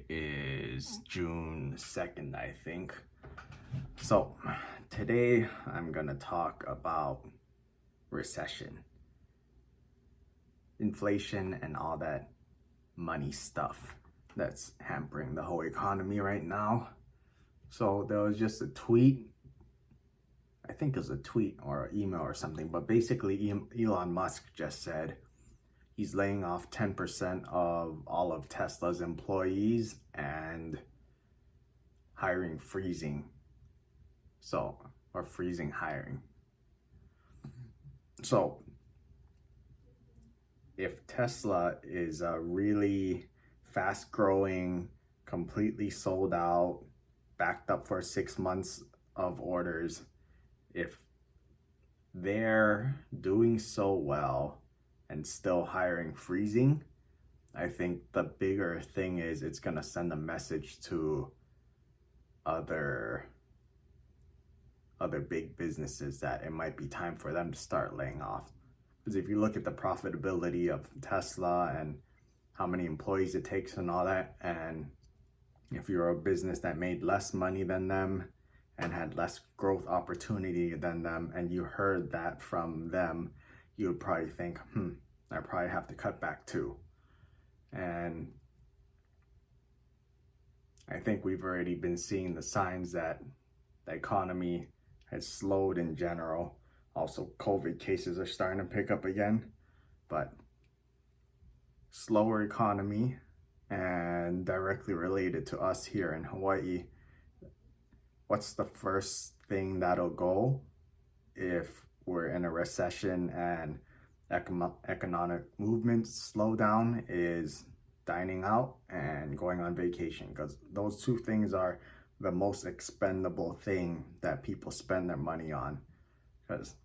is June 2nd, I think. So today I'm gonna talk about recession, inflation, and all that money stuff that's hampering the whole economy right now. So there was just a tweet, I think it was a tweet or an email or something, but basically Elon Musk just said he's laying off 10% of all of Tesla's employees and freezing hiring. So if Tesla is a really fast growing, completely sold out, backed up for 6 months of orders, if they're doing so well and still freezing, I think the bigger thing is it's gonna send a message to other big businesses that it might be time for them to start laying off. Because if you look at the profitability of Tesla and how many employees it takes and all that, and if you're a business that made less money than them and had less growth opportunity than them, and you heard that from them, you would probably think, I probably have to cut back too. And I think we've already been seeing the signs that the economy has slowed in general. Also, COVID cases are starting to pick up again, but slower economy and directly related to us here in Hawaii. What's the first thing that'll go if we're in a recession and economic movements slow down? Is dining out and going on vacation, because those two things are the most expendable thing that people spend their money on, because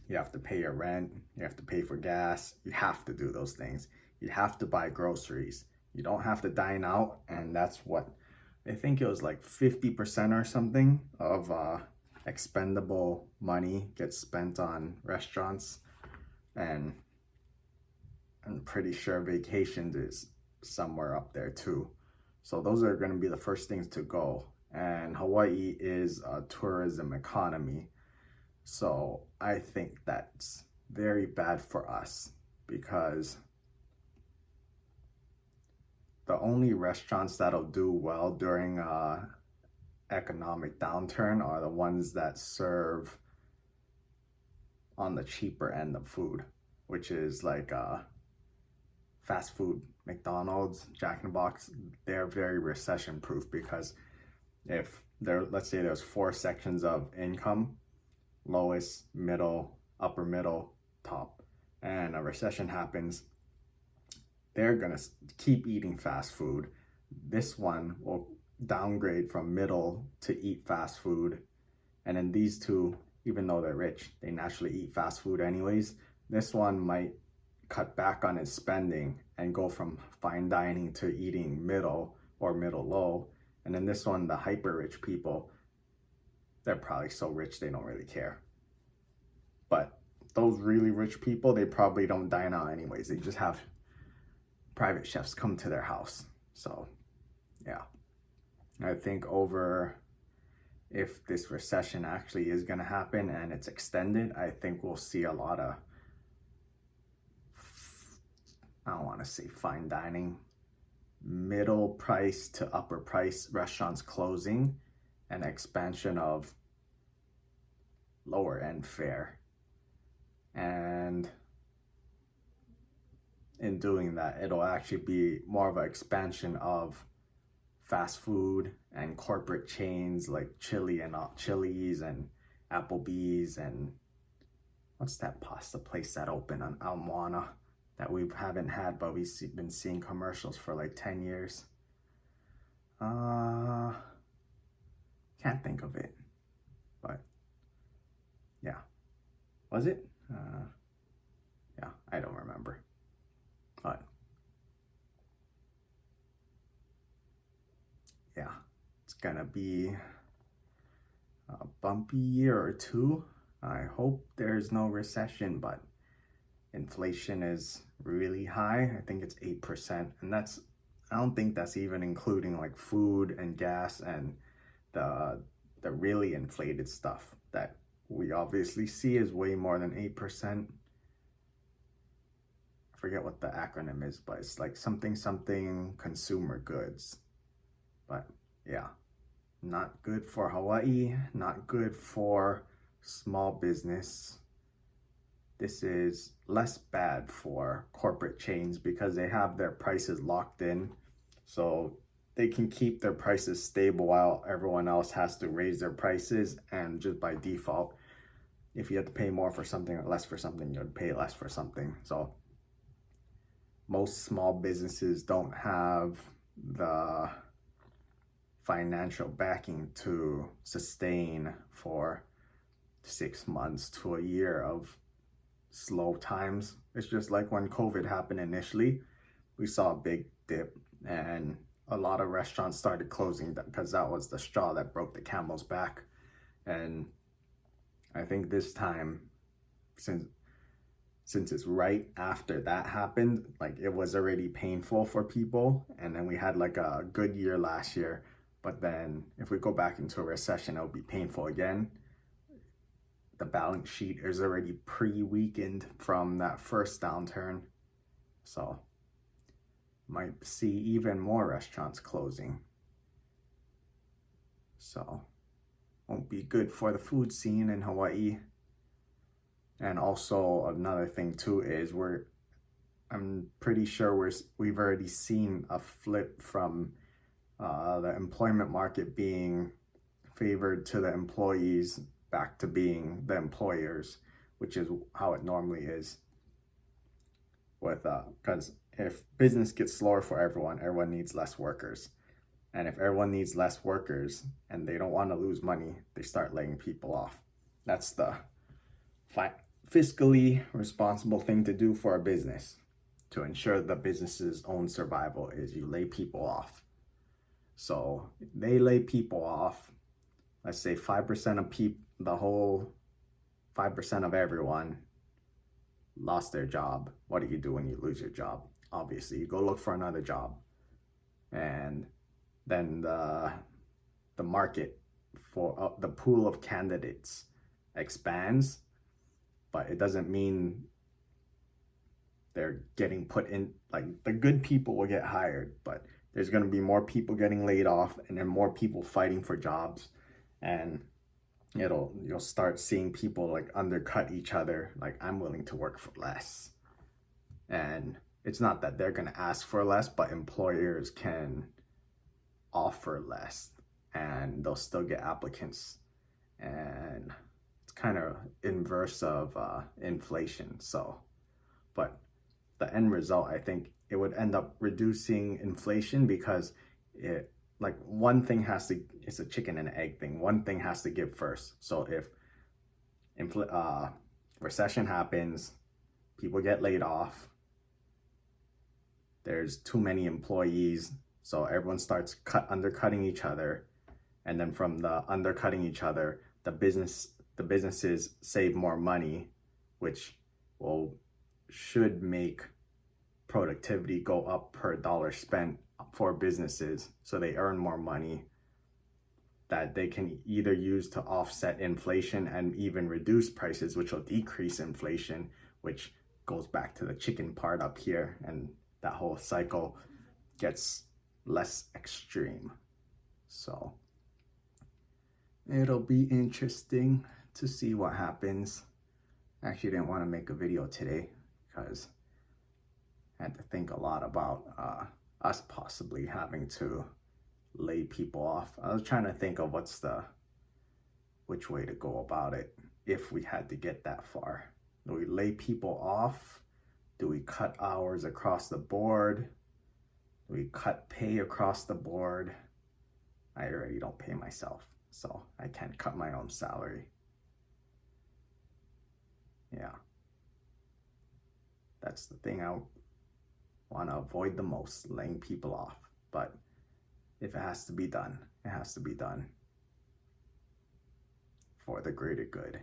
you have to pay your rent, you have to pay for gas, you have to do those things. You have to buy groceries. You don't have to dine out, and that's what I think it was like 50% or something of expendable money gets spent on restaurants, and I'm pretty sure vacations is somewhere up there too. So those are going to be the first things to go. And Hawaii is a tourism economy. So I think that's very bad for us, because the only restaurants that'll do well during economic downturn are the ones that serve on the cheaper end of food, which is like fast food. McDonald's, Jack in the Box, they're very recession proof, because if there, let's say there's 4 sections of income: lowest, middle, upper middle, top, and a recession happens, they're gonna keep eating fast food. This one will downgrade from middle to eat fast food, and then these two, even though they're rich, they naturally eat fast food anyways. This one might cut back on its spending and go from fine dining to eating middle or middle low. And then this one, the hyper rich people, they're probably so rich they don't really care. But those really rich people, they probably don't dine out anyways. They just have private chefs come to their house. So yeah, I think if this recession actually is going to happen and it's extended, I think we'll see a lot of, I don't want to say fine dining, middle price to upper price restaurants closing, and expansion of lower end fare. And in doing that, it'll actually be more of an expansion of fast food and corporate chains like Chili's and Applebee's, and what's that pasta place that opened on Almoana that we haven't had, but we've been seeing commercials for like 10 years. Can't think of it, but yeah. Was it? Yeah, I don't remember. But yeah, it's gonna be a bumpy year or two. I hope there's no recession, but inflation is really high. I think it's 8%, and that's I don't think that's even including like food and gas and the the really inflated stuff that we obviously see is way more than 8%. I forget what the acronym is, but it's like something something consumer goods. But yeah, not good for Hawaii, not good for small business. This is less bad for corporate chains because they have their prices locked in. So they can keep their prices stable while everyone else has to raise their prices. And just by default, if you have to pay more for something or less for something, you'd pay less for something. So most small businesses don't have the financial backing to sustain for 6 months to a year of slow times. It's just like when COVID happened initially, we saw a big dip and a lot of restaurants started closing because that was the straw that broke the camel's back. And I think this time, since it's right after that happened, like it was already painful for people, and then we had like a good year last year, but then if we go back into a recession, it'll be painful again. The balance sheet is already pre-weakened from that first downturn, so might see even more restaurants closing. So won't be good for the food scene in Hawaii. And also another thing too is I'm pretty sure we've already seen a flip from the employment market being favored to the employees back to being the employers, which is how it normally is. With because if business gets slower for everyone needs less workers. And if everyone needs less workers and they don't want to lose money, they start laying people off. That's the fiscally responsible thing to do for a business to ensure the business's own survival is you lay people off. So they lay people off. Let's say 5% of people, the whole 5% of everyone lost their job. What do you do when you lose your job? Obviously, you go look for another job. And then the market for the pool of candidates expands, but it doesn't mean they're getting put in, like the good people will get hired, but there's going to be more people getting laid off and then more people fighting for jobs, and you'll start seeing people like undercut each other, like I'm willing to work for less. And it's not that they're going to ask for less, but employers can offer less and they'll still get applicants, and it's kind of inverse of inflation. So but the end result, I think it would end up reducing inflation because it, like, one thing has to, it's a chicken and egg thing. One thing has to give first. So if recession happens, people get laid off, there's too many employees, so everyone starts undercutting each other, and then from the undercutting each other, the businesses save more money, which should make productivity go up per dollar spent for businesses, so they earn more money that they can either use to offset inflation and even reduce prices, which will decrease inflation, which goes back to the chicken part up here, and that whole cycle gets less extreme. So it'll be interesting to see what happens. I actually didn't want to make a video today because I had to think a lot about us possibly having to lay people off. I was trying to think of which way to go about it if we had to get that far. Do we lay people off? Do we cut hours across the board? Do we cut pay across the board? I already don't pay myself, so I can't cut my own salary. Yeah. That's the thing I want to avoid the most, laying people off. But if it has to be done, it has to be done for the greater good.